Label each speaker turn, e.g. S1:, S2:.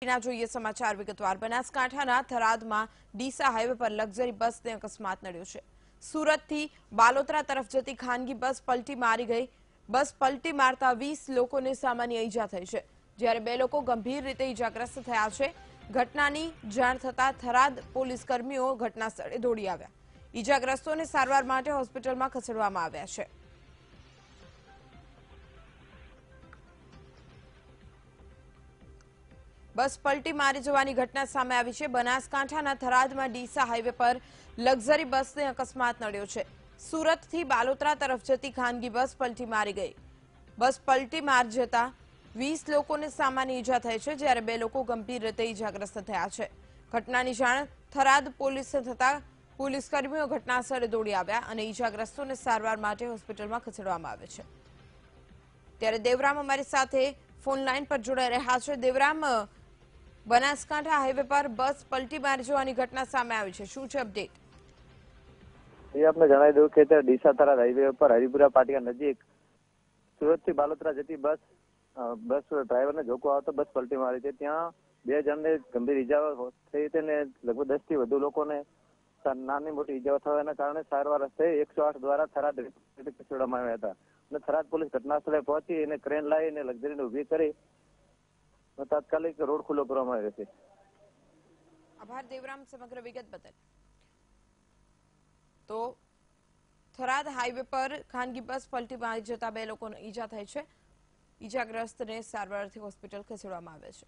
S1: જોઈએ સમાચાર વિગતવાર બનાસકાંઠાના થરાદમાં ડીસા હાઈવે પર લક્ઝરી બસને અકસ્માત નડ્યો છે। સુરતથી બાલોતરા તરફ જતી ખાનગી બસ પલટી મારી ગઈ। બસ પલટી મારતા 20 લોકોને સામાન્ય ઈજા થઈ છે, જ્યારે 2 લોકો ગંભીર રીતે ઈજાગ્રસ્ત થયા છે। ઘટનાની જાણ થતાં થરાદ પોલીસ કર્મીઓ ઘટના સ્થળે દોડી આવ્યા। ઈજાગ્રસ્તોને સારવાર માટે હોસ્પિટલમાં ખસેડવામાં આવ્યા છે। બસ પલટી મારી જવાની ઘટના સામે આવી છે। બનાસકાંઠાના થરાદમાં ડીસા હાઈવે પર લક્ઝરી બસને અકસ્માત નડ્યો છે। સુરતથી બાલોતરા તરફ જતી ખાનગી બસ પલટી મારી ગઈ। બસ પલટી માર જતા 20 લોકોને સામાન્ય ઈજા થઈ છે, જ્યારે 2 લોકો ગંભીર રીતે ઈજાગ્રસ્ત થયા છે। ઘટનાની જાણ થરાદ પોલીસને થતાં પોલીસ કર્મીઓ ઘટના સ્થળે દોડી આવ્યા અને ઈજાગ્રસ્તોને સારવાર માટે હોસ્પિટલમાં ખસેડવામાં આવે છે। ત્યારે દેવરામ અમારી સાથે ફોન લાઈન પર જોડાઈ રહ્યા છે। દેવરામ, બનાસકાંઠા હાઈવે પર બસ પલટી મારી જવાની ઘટના સામે આવી છે, શું છે અપડેટ?
S2: આપને જણાવી દઉં કે ડીસા થરાદ હાઈવે પર હરિપુરા પાટિયા નજીક સુરતથી બાલોતરા જતી બસ ડ્રાઈવરને ઝોકો આવતો બસ પલટી મારી છે। ત્યાં 2 જણને ગંભીર ઈજાઓ થઈ હતી અને લગભગ 10 થી વધુ લોકોને નાની મોટી ઈજાઓ થવાના કારણે સારવાર અર્થે 108 દ્વારા થરાદ ખસેડવામાં આવ્યા હતા અને થરાદ પોલીસ ઘટના સ્થળે પહોંચી અને ક્રેન લાવીને લક્ઝરીને ઉભી કરી તાત્કાલિક રોડ ખુલ્લો કરવામાં આવ્યો છે।
S1: આભાર દેવરામ સમગ્ર વિગત બદલ। તો થરાદ હાઈવે પર ખાનગી બસ પલટી મારી જતા 2 લોકોને ઈજા થઈ છે। ઈજાગ્રસ્તને સારવારથી હોસ્પિટલ ખસેડવામાં આવે છે।